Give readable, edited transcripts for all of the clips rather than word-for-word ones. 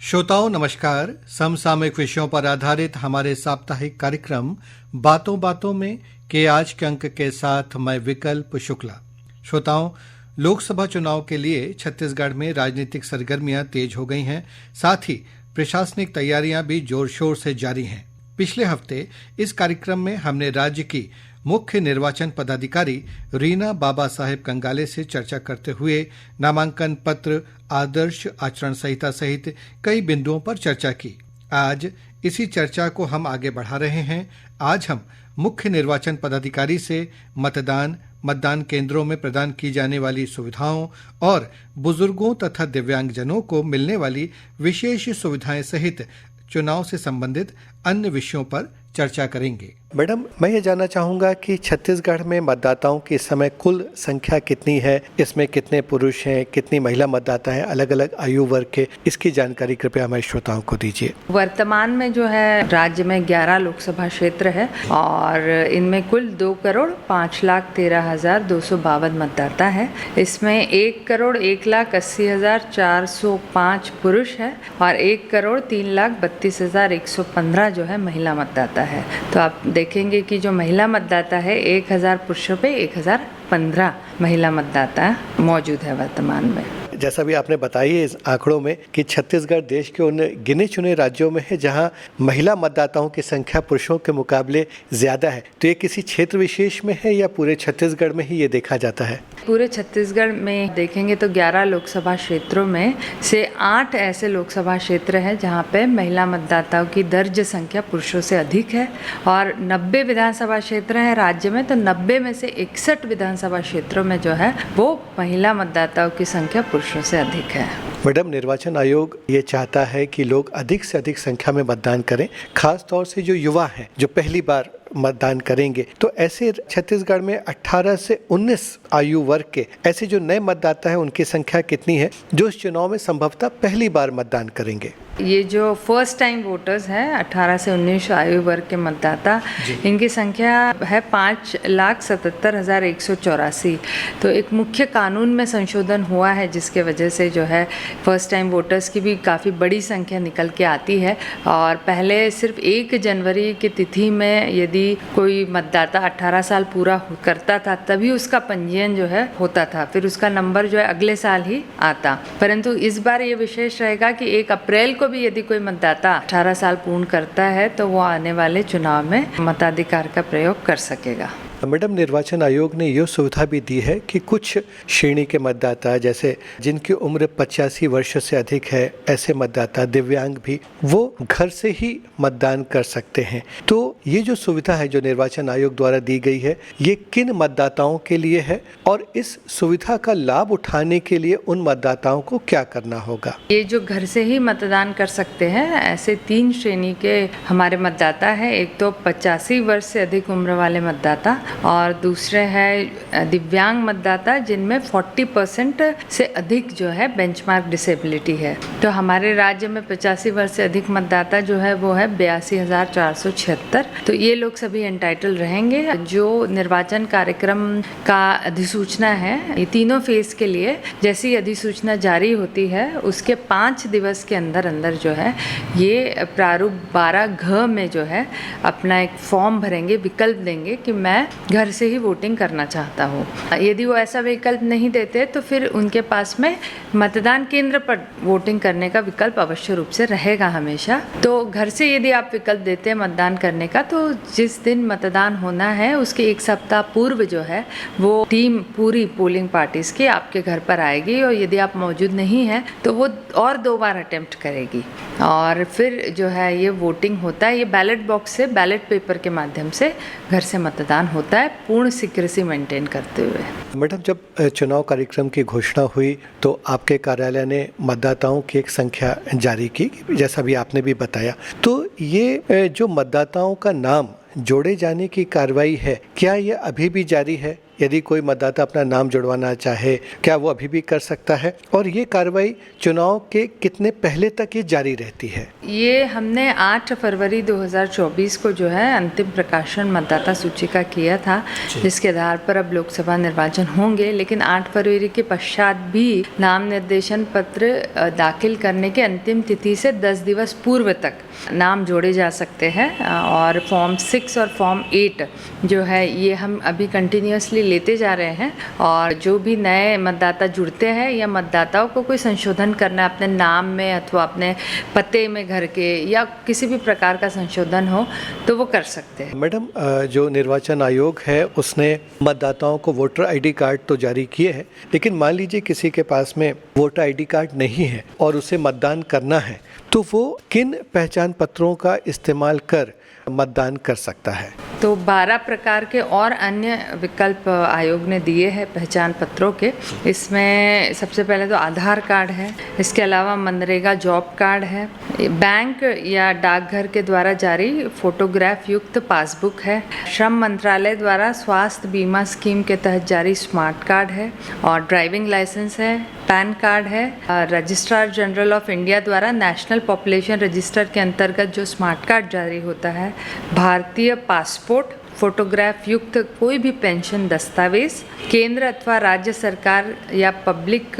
श्रोताओं नमस्कार। समसामयिक विषयों पर आधारित हमारे साप्ताहिक कार्यक्रम बातों बातों में के आज के अंक के साथ मैं विकल्प शुक्ला। श्रोताओं, लोकसभा चुनाव के लिए छत्तीसगढ़ में राजनीतिक सरगर्मियां तेज हो गई हैं, साथ ही प्रशासनिक तैयारियां भी जोर शोर से जारी हैं। पिछले हफ्ते इस कार्यक्रम में हमने राज्य की मुख्य निर्वाचन पदाधिकारी रीना बाबा साहेब कंगाले से चर्चा करते हुए नामांकन पत्र, आदर्श आचरण संहिता सहित कई बिंदुओं पर चर्चा की। आज इसी चर्चा को हम आगे बढ़ा रहे हैं। आज हम मुख्य निर्वाचन पदाधिकारी से मतदान केंद्रों में प्रदान की जाने वाली सुविधाओं और बुजुर्गों तथा दिव्यांगजनों को मिलने वाली विशेष सुविधाएं सहित चुनाव से संबंधित अन्य विषयों पर चर्चा करेंगे। मैडम, मैं ये जानना चाहूँगा कि छत्तीसगढ़ में मतदाताओं की इस समय कुल संख्या कितनी है, इसमें कितने पुरुष हैं, कितनी महिला मतदाता हैं, अलग अलग आयु वर्ग के, इसकी जानकारी कृपया हमारे श्रोताओं को दीजिए। वर्तमान में जो है राज्य में 11 लोकसभा क्षेत्र है और इनमें कुल 2,05,13,252 मतदाता है। इसमें 1,01,80,405 पुरुष है और 1,03,32,115 जो है महिला मतदाता है। तो आप देखेंगे कि जो महिला मतदाता है 1,000 पुरुषों पे 1,015 महिला मतदाता मौजूद है वर्तमान में। जैसा भी आपने बताया इस आंकड़ों में कि छत्तीसगढ़ देश के उन गिने चुने राज्यों में है जहां महिला मतदाताओं की संख्या पुरुषों के मुकाबले ज़्यादा है। तो ये किसी क्षेत्र विशेष में है या पूरे छत्तीसगढ़ में ही ये देखा जाता है? पूरे छत्तीसगढ़ में देखेंगे तो 11 लोकसभा क्षेत्रों में से 8 ऐसे लोकसभा क्षेत्र हैं जहां पे महिला मतदाताओं की दर्ज संख्या पुरुषों से अधिक है और 90 विधानसभा क्षेत्र हैं राज्य में, तो 90 में से 61 विधानसभा क्षेत्रों में जो है वो महिला मतदाताओं की संख्या पुरुषों से अधिक है। मैडम, निर्वाचन आयोग ये चाहता है कि लोग अधिक से अधिक संख्या में मतदान करें, खास तौर से जो युवा हैं जो पहली बार मतदान करेंगे। तो ऐसे छत्तीसगढ़ में 18 से 19 आयु वर्ग के ऐसे जो नए मतदाता हैं उनकी संख्या कितनी है जो इस चुनाव में संभवतः पहली बार मतदान करेंगे? ये जो फर्स्ट टाइम वोटर्स हैं 18 से 19 आयु वर्ग के मतदाता, इनकी संख्या है 5,77,184। तो एक मुख्य कानून में संशोधन हुआ है जिसके वजह से जो है फर्स्ट टाइम वोटर्स की भी काफ़ी बड़ी संख्या निकल के आती है। और पहले सिर्फ 1 जनवरी की तिथि में यदि कोई मतदाता 18 साल पूरा करता था तभी उसका पंजीयन जो है होता था, फिर उसका नंबर जो है अगले साल ही आता। परंतु इस बार ये विशेष रहेगा कि 1 अप्रैल को भी यदि कोई मतदाता 18 साल पूर्ण करता है तो वो आने वाले चुनाव में मताधिकार का प्रयोग कर सकेगा। मैडम, निर्वाचन आयोग ने यह सुविधा भी दी है कि कुछ श्रेणी के मतदाता, जैसे जिनकी उम्र 85 वर्ष से अधिक है, ऐसे मतदाता, दिव्यांग भी, वो घर से ही मतदान कर सकते हैं। तो ये जो सुविधा है जो निर्वाचन आयोग द्वारा दी गई है, ये किन मतदाताओं के लिए है और इस सुविधा का लाभ उठाने के लिए उन मतदाताओं को क्या करना होगा? ये जो घर से ही मतदान कर सकते हैं ऐसे 3 श्रेणी के हमारे मतदाता हैं। एक तो 85 वर्ष से अधिक उम्र वाले मतदाता और दूसरे है दिव्यांग मतदाता जिनमें 40% से अधिक जो है बेंचमार्क डिसेबिलिटी है। तो हमारे राज्य में 85 वर्ष से अधिक मतदाता जो है वो है 82,476। तो ये लोग सभी एंटाइटल रहेंगे। जो निर्वाचन कार्यक्रम का अधिसूचना है ये तीनों फेज के लिए, जैसी अधिसूचना जारी होती है उसके 5 दिवस के अंदर अंदर जो है ये प्रारूप 12 घ में जो है अपना एक फॉर्म भरेंगे, विकल्प देंगे कि मैं घर से ही वोटिंग करना चाहता हूँ। यदि वो ऐसा विकल्प नहीं देते तो फिर उनके पास में मतदान केंद्र पर वोटिंग करने का विकल्प अवश्य रूप से रहेगा हमेशा। तो घर से यदि आप विकल्प देते हैं मतदान करने का, तो जिस दिन मतदान होना है उसके 1 सप्ताह पूर्व जो है वो टीम पूरी पोलिंग पार्टीज की आपके घर पर आएगी और यदि आप मौजूद नहीं हैं तो वो और 2 बार अटेम्प्ट करेगी और फिर जो है ये वोटिंग होता है। ये बैलेट बॉक्स से, बैलेट पेपर के माध्यम से घर से मतदान होता है, पूर्ण सीक्रेसी मेंटेन करते हुए। मैडम, जब चुनाव कार्यक्रम की घोषणा हुई तो आपके कार्यालय ने मतदाताओं की एक संख्या जारी की, जैसा भी आपने भी बताया। तो ये जो मतदाताओं का नाम जोड़े जाने की कार्रवाई है, क्या ये अभी भी जारी है यदि कोई मतदाता अपना नाम जुड़वाना चाहे, क्या वो अभी भी कर सकता है? और ये कार्रवाई चुनाव के कितने पहले तक ये जारी रहती है? ये हमने 8 फरवरी 2024 को जो है अंतिम प्रकाशन मतदाता सूची का किया था, जिसके आधार पर अब लोकसभा निर्वाचन होंगे। लेकिन 8 फरवरी के पश्चात भी नाम निर्देशन पत्र दाखिल करने के अंतिम तिथि से 10 दिवस पूर्व तक नाम जोड़े जा सकते हैं। और फॉर्म 6 और फॉर्म 8 जो है ये हम अभी कंटिन्यूसली लेते जा रहे हैं। और जो भी नए मतदाता जुड़ते हैं या मतदाताओं को कोई संशोधन करना है अपने नाम में अथवा अपने पते में घर के या किसी भी प्रकार का संशोधन हो तो वो कर सकते हैं। मैडम, जो निर्वाचन आयोग है उसने मतदाताओं को वोटर आईडी कार्ड तो जारी किए हैं, लेकिन मान लीजिए किसी के पास में वोटर आईडी कार्ड नहीं है और उसे मतदान करना है, तो वो किन पहचान पत्रों का इस्तेमाल कर मतदान कर सकता है? तो 12 प्रकार के और अन्य विकल्प आयोग ने दिए हैं पहचान पत्रों के। इसमें सबसे पहले तो आधार कार्ड है, इसके अलावा मनरेगा जॉब कार्ड है, बैंक या डाकघर के द्वारा जारी फोटोग्राफ युक्त पासबुक है, श्रम मंत्रालय द्वारा स्वास्थ्य बीमा स्कीम के तहत जारी स्मार्ट कार्ड है और ड्राइविंग लाइसेंस है, पैन कार्ड है, रजिस्ट्रार जनरल ऑफ इंडिया द्वारा नेशनल पॉपुलेशन रजिस्टर के अंतर्गत जो स्मार्ट कार्ड जारी होता है, भारतीय पासपोर्ट, फोटोग्राफ युक्त कोई भी पेंशन दस्तावेज, केंद्र अथवा राज्य सरकार या पब्लिक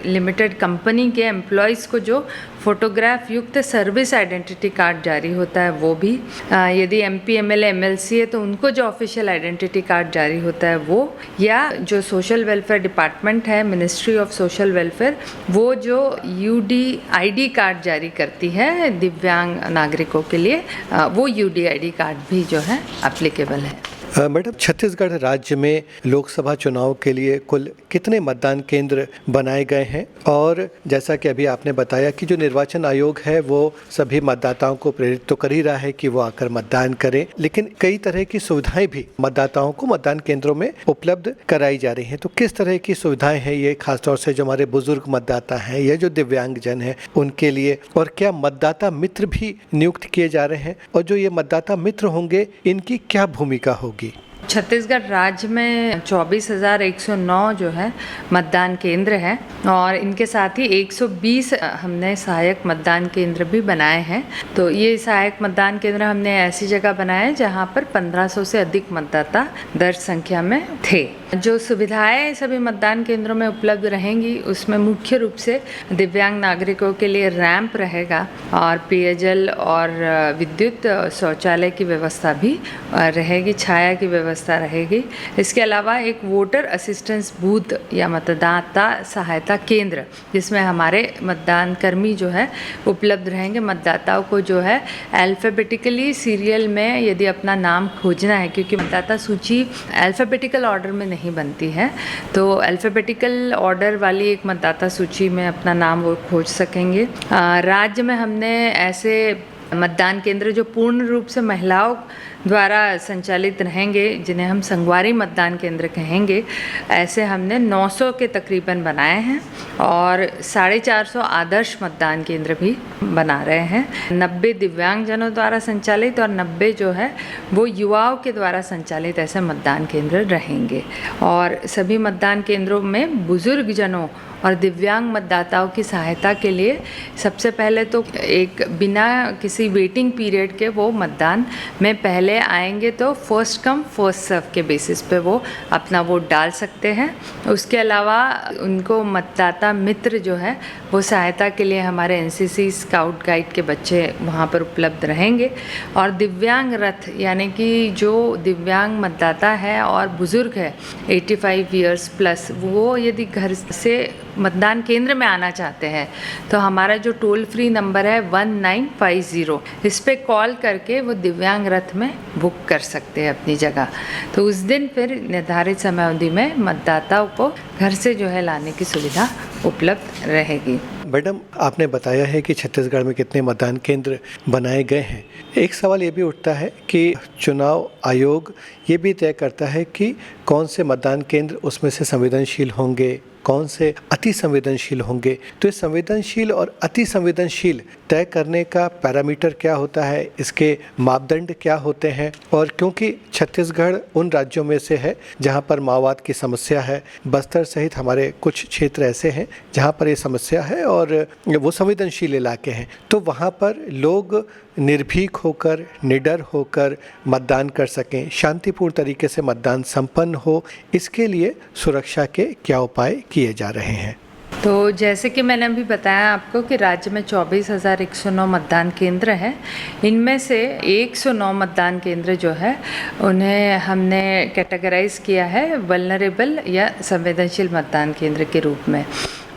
लिमिटेड कंपनी के एम्प्लॉयज़ को जो फोटोग्राफ युक्त सर्विस आइडेंटिटी कार्ड जारी होता है वो भी, यदि MP MLA MLC है तो उनको जो ऑफिशियल आइडेंटिटी कार्ड जारी होता है वो, या जो सोशल वेलफेयर डिपार्टमेंट है मिनिस्ट्री ऑफ सोशल वेलफेयर वो जो UDID कार्ड जारी करती है दिव्यांग नागरिकों के लिए, वो UDID कार्ड भी जो है एप्लीकेबल है। मैडम, छत्तीसगढ़ राज्य में लोकसभा चुनाव के लिए कुल कितने मतदान केंद्र बनाए गए हैं? और जैसा कि अभी आपने बताया कि जो निर्वाचन आयोग है वो सभी मतदाताओं को प्रेरित तो कर ही रहा है कि वो आकर मतदान करें, लेकिन कई तरह की सुविधाएं भी मतदाताओं को मतदान केंद्रों में उपलब्ध कराई जा रही हैं। तो किस तरह की सुविधाएं हैं ये, खासतौर से जो हमारे बुजुर्ग मतदाता हैं या जो दिव्यांगजन हैं उनके लिए? और क्या मतदाता मित्र भी नियुक्त किए जा रहे हैं? और जो ये मतदाता मित्र होंगे इनकी क्या भूमिका होगी? छत्तीसगढ़ राज्य में 24,109 जो है मतदान केंद्र हैं और इनके साथ ही 120 हमने सहायक मतदान केंद्र भी बनाए हैं। तो ये सहायक मतदान केंद्र हमने ऐसी जगह बनाए हैं जहाँ पर 1500 से अधिक मतदाता दर्ज संख्या में थे। जो सुविधाएं सभी मतदान केंद्रों में उपलब्ध रहेंगी उसमें मुख्य रूप से दिव्यांग नागरिकों के लिए रैंप रहेगा और पेयजल और विद्युत शौचालय की व्यवस्था भी रहेगी, छाया की व्यवस्था रहेगी। इसके अलावा एक वोटर असिस्टेंस बूथ या मतदाता सहायता केंद्र जिसमें हमारे मतदान कर्मी जो है उपलब्ध रहेंगे। मतदाताओं को जो है अल्फ़ाबेटिकली सीरियल में यदि अपना नाम खोजना है, क्योंकि मतदाता सूची अल्फ़ाबेटिकल ऑर्डर में नहीं बनती है, तो अल्फ़ाबेटिकल ऑर्डर वाली एक मतदाता सूची में अपना नाम वो खोज सकेंगे। राज्य में हमने ऐसे मतदान केंद्र जो पूर्ण रूप से महिलाओं द्वारा संचालित रहेंगे, जिन्हें हम संगवारी मतदान केंद्र कहेंगे, ऐसे हमने 900 के तकरीबन बनाए हैं और 450 आदर्श मतदान केंद्र भी बना रहे हैं। 90 दिव्यांगजनों द्वारा संचालित और 90 जो है वो युवाओं के द्वारा संचालित ऐसे मतदान केंद्र रहेंगे। और सभी मतदान केंद्रों में बुजुर्ग जनों और दिव्यांग मतदाताओं की सहायता के लिए सबसे पहले तो एक बिना किसी वेटिंग पीरियड के वो मतदान में पहले आएंगे तो फर्स्ट कम फर्स्ट सर्व के बेसिस पे वो अपना वोट डाल सकते हैं। उसके अलावा उनको मतदाता मित्र जो है वो सहायता के लिए हमारे NCC स्काउट गाइड के बच्चे वहाँ पर उपलब्ध रहेंगे। और दिव्यांग रथ यानी कि जो दिव्यांग मतदाता है और बुज़ुर्ग है 85 ईयर्स प्लस, वो यदि घर से मतदान केंद्र में आना चाहते हैं तो हमारा जो टोल फ्री नंबर है 1950, इस पे कॉल करके वो दिव्यांग रथ में बुक कर सकते हैं अपनी जगह। तो उस दिन फिर निर्धारित समय अवधि में मतदाताओं को घर से जो है लाने की सुविधा उपलब्ध रहेगी। मैडम, आपने बताया है कि छत्तीसगढ़ में कितने मतदान केंद्र बनाए गए हैं। एक सवाल ये भी उठता है कि चुनाव आयोग ये भी तय करता है कि कौन से मतदान केंद्र उसमें से संवेदनशील होंगे, कौन से अति संवेदनशील होंगे। तो ये संवेदनशील और अति संवेदनशील तय करने का पैरामीटर क्या होता है, इसके मापदंड क्या होते हैं। और क्योंकि छत्तीसगढ़ उन राज्यों में से है जहां पर माओवाद की समस्या है, बस्तर सहित हमारे कुछ क्षेत्र ऐसे हैं जहां पर ये समस्या है और वो संवेदनशील इलाके हैं, तो वहां पर लोग निर्भीक होकर, निडर होकर मतदान कर सकें, शांतिपूर्ण तरीके से मतदान संपन्न हो, इसके लिए सुरक्षा के क्या उपाय किए जा रहे हैं। तो जैसे कि मैंने अभी बताया आपको कि राज्य में 24,109 मतदान केंद्र हैं। इनमें से 109 मतदान केंद्र जो है उन्हें हमने कैटेगराइज किया है वल्नरेबल या संवेदनशील मतदान केंद्र के रूप में,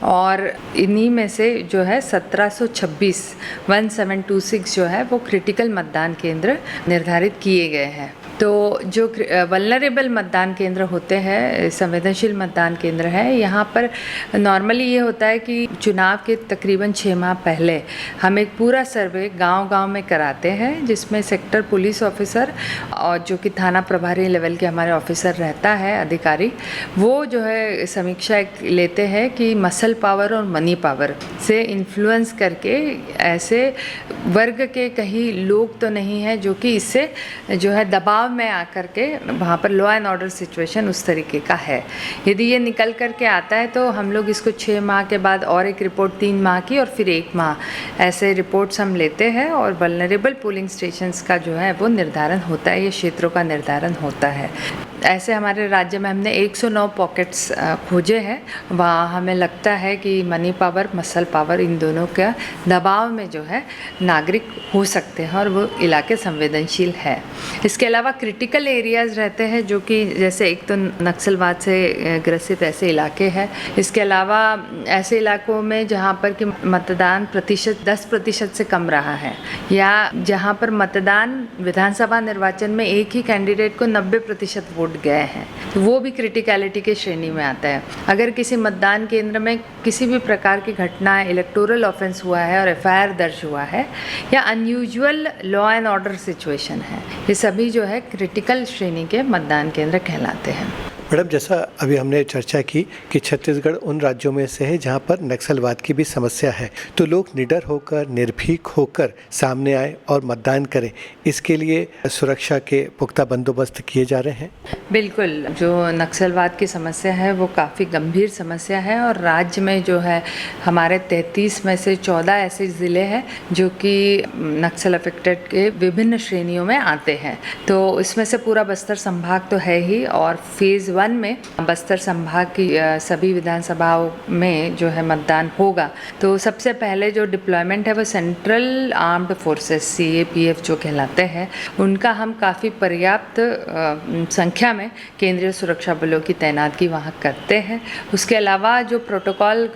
और इन्हीं में से जो है 1726 जो है वो क्रिटिकल मतदान केंद्र निर्धारित किए गए हैं। तो जो वल्नरेबल मतदान केंद्र होते हैं, संवेदनशील मतदान केंद्र है, यहाँ पर नॉर्मली ये होता है कि चुनाव के तकरीबन 6 माह पहले हम एक पूरा सर्वे गांव-गांव में कराते हैं, जिसमें सेक्टर पुलिस ऑफिसर और जो कि थाना प्रभारी लेवल के हमारे ऑफिसर रहता है, अधिकारी, वो जो है समीक्षा लेते हैं कि मसल पावर और मनी पावर से इन्फ्लुएंस करके ऐसे वर्ग के कहीं लोग तो नहीं हैं जो कि इससे जो है दबाव में आकर के वहाँ पर लॉ एंड ऑर्डर सिचुएशन उस तरीके का है। यदि ये निकल करके आता है तो हम लोग इसको 6 माह के बाद और एक रिपोर्ट 3 माह की और फिर 1 माह, ऐसे रिपोर्ट्स हम लेते हैं और वल्नरेबल पोलिंग स्टेशंस का जो है वो निर्धारण होता है, ये क्षेत्रों का निर्धारण होता है। ऐसे हमारे राज्य में हमने 109 पॉकेट्स खोजे हैं। वहाँ हमें लगता है कि मनी पावर, मसल पावर, इन दोनों का दबाव में जो है नागरिक हो सकते हैं और वो इलाके संवेदनशील है। इसके अलावा क्रिटिकल एरियाज़ रहते हैं जो कि जैसे एक तो नक्सलवाद से ग्रसित ऐसे इलाके हैं। इसके अलावा ऐसे इलाकों में जहाँ पर कि मतदान प्रतिशत 10% से कम रहा है, या जहाँ पर मतदान विधानसभा निर्वाचन में एक ही कैंडिडेट को 90% वोट गए हैं, तो वो भी क्रिटिकलिटी के श्रेणी में आता है। अगर किसी मतदान केंद्र में किसी भी प्रकार की घटना, इलेक्टोरल ऑफेंस हुआ है और एफआईआर दर्ज हुआ है, या unusual law and order situation है, ये सभी जो है क्रिटिकल श्रेणी के मतदान केंद्र कहलाते हैं। मैडम, जैसा अभी हमने चर्चा की कि छत्तीसगढ़ उन राज्यों में से है जहां पर नक्सलवाद की भी समस्या है, तो लोग निडर होकर, निर्भीक होकर सामने आए और मतदान करें, इसके लिए सुरक्षा के पुख्ता बंदोबस्त किए जा रहे हैं। बिल्कुल, जो नक्सलवाद की समस्या है वो काफ़ी गंभीर समस्या है और राज्य में जो है हमारे 33 में से 14 ऐसे ज़िले हैं जो कि नक्सल अफेक्टेड के विभिन्न श्रेणियों में आते हैं। तो इसमें से पूरा बस्तर संभाग तो है ही, और फेज़ 1 में बस्तर संभाग की सभी विधानसभाओं में जो है मतदान होगा। तो सबसे पहले जो डिप्लॉयमेंट है वो सेंट्रल आर्म्ड फोर्सेस CAPF जो कहलाते हैं, उनका हम काफ़ी पर्याप्त संख्या में केंद्रीय सुरक्षा बलों की तैनाती वहाँ करते हैं। उसके अलावा जो प्रोटोकॉल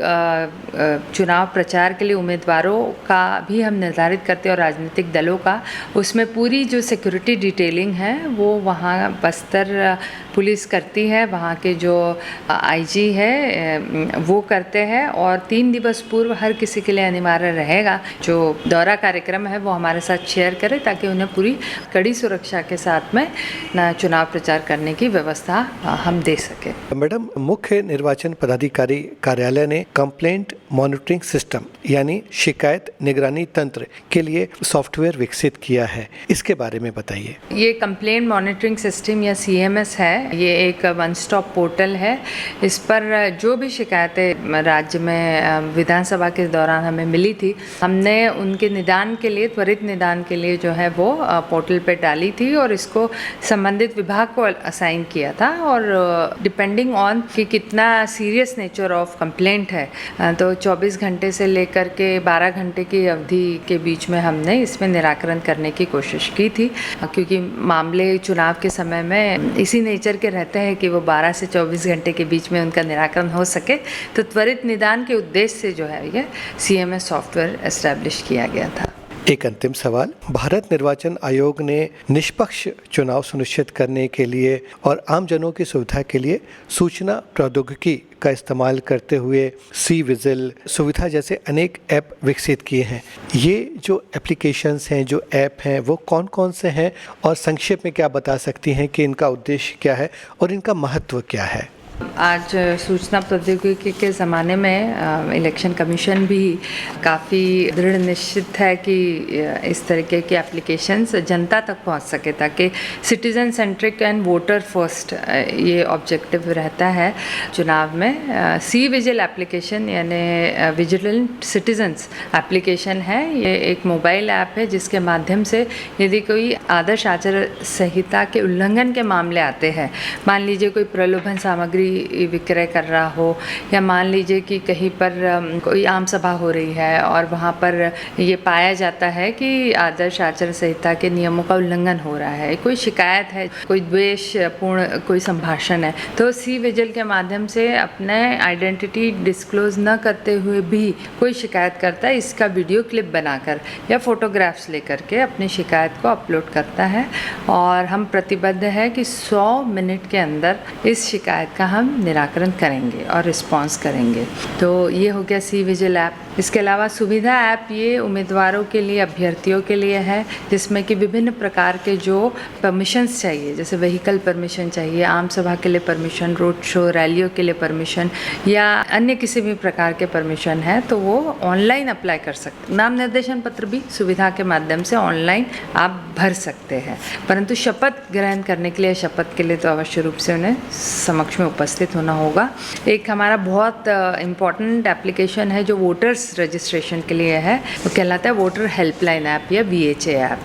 चुनाव प्रचार के लिए उम्मीदवारों का भी हम निर्धारित करते हैं और राजनीतिक दलों का, उसमें पूरी जो सिक्योरिटी डिटेलिंग है वो वहाँ बस्तर पुलिस करती है, वहाँ के जो IG है वो करते हैं, और 3 दिवस पूर्व हर किसी के लिए अनिवार्य रहेगा जो दौरा कार्यक्रम है वो हमारे साथ शेयर करें, ताकि उन्हें पूरी कड़ी सुरक्षा के साथ में चुनाव प्रचार करने की व्यवस्था हम दे सकें। मैडम, मुख्य निर्वाचन पदाधिकारी कार्यालय ने कंप्लेंट मॉनिटरिंग सिस्टम यानी शिकायत निगरानी तंत्र के लिए सॉफ्टवेयर विकसित किया है, इसके बारे में बताइए। ये कंप्लेंट मॉनिटरिंग सिस्टम या CMS है, ये एक वन स्टॉप पोर्टल है। इस पर जो भी शिकायतें राज्य में विधानसभा के दौरान हमें मिली थी, हमने उनके निदान के लिए, त्वरित निदान के लिए जो है वो पोर्टल पे डाली थी और इसको संबंधित विभाग को असाइन किया था, और डिपेंडिंग ऑन कि कितना सीरियस नेचर ऑफ कंप्लेंट है, तो 24 घंटे से लेकर के 12 घंटे की अवधि के बीच में हमने इसमें निराकरण करने की कोशिश की थी, क्योंकि मामले चुनाव के समय में इसी नेचर के रहते हैं कि वो 12 से 24 घंटे के बीच में उनका निराकरण हो सके। तो त्वरित निदान के उद्देश्य से जो है ये CMS सॉफ्टवेयर एस्टैब्लिश किया गया था। एक अंतिम सवाल, भारत निर्वाचन आयोग ने निष्पक्ष चुनाव सुनिश्चित करने के लिए और आम जनों की सुविधा के लिए सूचना प्रौद्योगिकी का इस्तेमाल करते हुए C-विजिल सुविधा जैसे अनेक ऐप विकसित किए हैं। ये जो एप्लीकेशंस हैं, जो ऐप हैं, वो कौन कौन से हैं और संक्षेप में क्या बता सकती हैं कि इनका उद्देश्य क्या है और इनका महत्व क्या है? आज सूचना प्रौद्योगिकी के ज़माने में इलेक्शन कमीशन भी काफ़ी दृढ़ निश्चित है कि इस तरीके की एप्लीकेशंस जनता तक पहुंच सके, ताकि citizen centric and voter first ये ऑब्जेक्टिव रहता है चुनाव में। सी विजिल एप्लीकेशन यानी विजिलेंट सिटीजन्स एप्लीकेशन है। ये एक मोबाइल ऐप है जिसके माध्यम से यदि कोई आदर्श आचार संहिता के उल्लंघन के मामले आते हैं, मान लीजिए कोई प्रलोभन सामग्री विक्रय कर रहा हो, या मान लीजिए कि कहीं पर कोई आम सभा हो रही है और वहाँ पर ये पाया जाता है कि आदर्श आचार संहिता के नियमों का उल्लंघन हो रहा है, कोई शिकायत है, कोई द्वेषपूर्ण कोई संभाषण है, तो सी विजिल के माध्यम से अपने आइडेंटिटी डिस्क्लोज न करते हुए भी कोई शिकायत करता है, इसका वीडियो क्लिप बनाकर या फोटोग्राफ्स लेकर के अपनी शिकायत को अपलोड करता है। और हम प्रतिबद्ध है कि 100 मिनट के अंदर इस शिकायत का हम निराकरण करेंगे और रिस्पॉन्स करेंगे। तो ये हो गया सी विजिल ऐप। इसके अलावा सुविधा ऐप ये उम्मीदवारों के लिए, अभ्यर्थियों के लिए है, जिसमें कि विभिन्न प्रकार के जो परमिशंस चाहिए, जैसे व्हीकल परमिशन चाहिए, आम सभा के लिए परमिशन, रोड शो रैलियों के लिए परमिशन, या अन्य किसी भी प्रकार के परमिशन है, तो वो ऑनलाइन अप्लाई कर सकते। नाम निर्देशन पत्र भी सुविधा के माध्यम से ऑनलाइन आप भर सकते हैं, परंतु शपथ ग्रहण करने के लिए, शपथ के लिए तो अवश्य रूप से उन्हें समक्ष में उपस्थित होना होगा। एक हमारा बहुत इम्पॉर्टेंट एप्लीकेशन है जो वोटर्स रजिस्ट्रेशन के लिए है, वो कहलाता है वोटर हेल्पलाइन ऐप या VHA ऐप।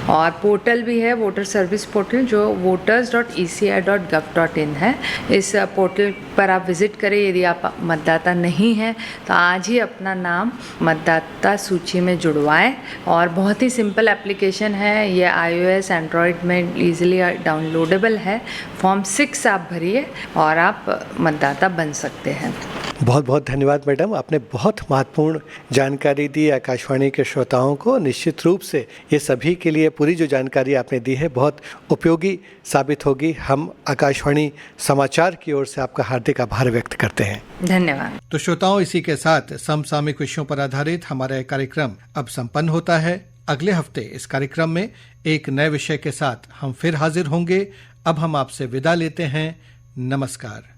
और पोर्टल भी है, वोटर सर्विस पोर्टल, जो voters.eci.gov.in है। इस पोर्टल पर आप विजिट करें। यदि आप मतदाता नहीं हैं तो आज ही अपना नाम मतदाता सूची में जुड़वाएं। और बहुत ही सिंपल एप्लीकेशन है, ये iOS एंड्रॉयड में ईजिली डाउनलोडेबल है। फॉर्म 6 आप भरिए और आप मतदाता बन सकते हैं। बहुत बहुत धन्यवाद मैडम, आपने बहुत महत्वपूर्ण जानकारी दी आकाशवाणी के श्रोताओं को। निश्चित रूप से ये सभी के लिए पूरी जो जानकारी आपने दी है बहुत उपयोगी साबित होगी। हम आकाशवाणी समाचार की ओर से आपका हार्दिक आभार व्यक्त करते हैं। धन्यवाद। तो श्रोताओं, इसी के साथ समसामयिक विषयों पर आधारित हमारा कार्यक्रम अब संपन्न होता है। अगले हफ्ते इस कार्यक्रम में एक नए विषय के साथ हम फिर हाजिर होंगे। अब हम आपसे विदा लेते हैं। नमस्कार।